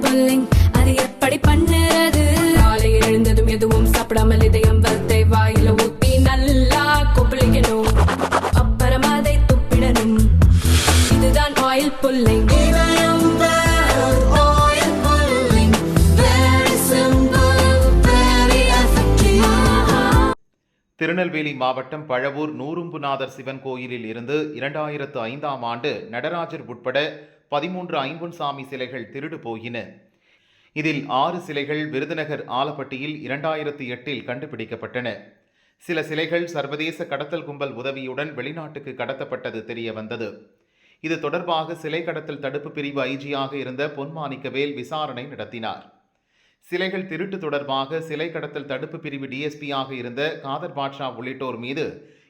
Pulling அது எப்படி பண்ணுறது? காலையில் எழுந்ததும் எதுவும் சாப்பிடாமல் இதயம் வளத்தை வாயில ஊத்தி நல்லா கொப்பளிக்கணும், அப்புறம் அதை துப்பிடணும். இதுதான் ஆயில் புல்லிங். திருநெல்வேலி மாவட்டம் பழவூர் நூறும்புநாதர் சிவன் கோயிலில் இருந்து 2005ஆம் ஆண்டு நடராஜர் உட்பட 13 ஐம்பொன் சாமி சிலைகள் திருடு போயின. இதில் 6 சிலைகள் விருதுநகர் ஆலப்பட்டியில் 2008இல் கண்டுபிடிக்கப்பட்டன. சில சிலைகள் சர்வதேச கடத்தல் கும்பல் உதவியுடன் வெளிநாட்டுக்கு கடத்தப்பட்டது தெரிய வந்தது. இது தொடர்பாக சிலை கடத்தல் தடுப்பு பிரிவு ஐஜியாக இருந்த பொன்மாணிக்கவேல் விசாரணை நடத்தினார். சிலைகள் திருட்டு தொடர்பாக சிலை கடத்தல் தடுப்பு பிரிவு டிஎஸ்பியாக இருந்த காதர் பாட்ஷா உள்ளிட்டோர் மீது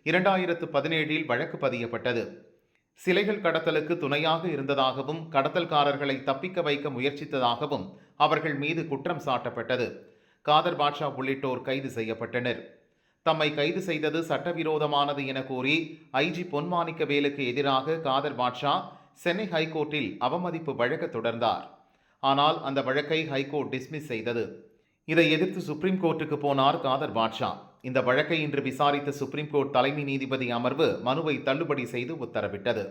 2017இல் வழக்கு பதியப்பட்டது. சிலைகள் கடத்தலுக்கு துணையாக இருந்ததாகவும் கடத்தல்காரர்களை தப்பிக்க வைக்க முயற்சித்ததாகவும் அவர்கள் மீது குற்றம் சாட்டப்பட்டது. காதர் பாட்ஷா உள்ளிட்டோர் கைது செய்யப்பட்டனர். தம்மை கைது செய்தது சட்டவிரோதமானது என கூறி ஐஜி பொன்மாணிக்கவேலுக்கு எதிராக காதர் பாட்ஷா சென்னை ஹைகோர்ட்டில் அவமதிப்பு வழக்கு தொடர்ந்தார். ஆனால் அந்த வழக்கை ஹைகோர்ட் டிஸ்மிஸ் செய்தது. இதை எதிர்த்து சுப்ரீம் கோர்ட்டுக்கு போனார் காதர் பாட்ஷா. இந்த வழக்கை இன்று விசாரித்த சுப்ரீம் கோர்ட் தலைமை நீதிபதி அமர்வு மனுவை தள்ளுபடி செய்து உத்தரவிட்டது.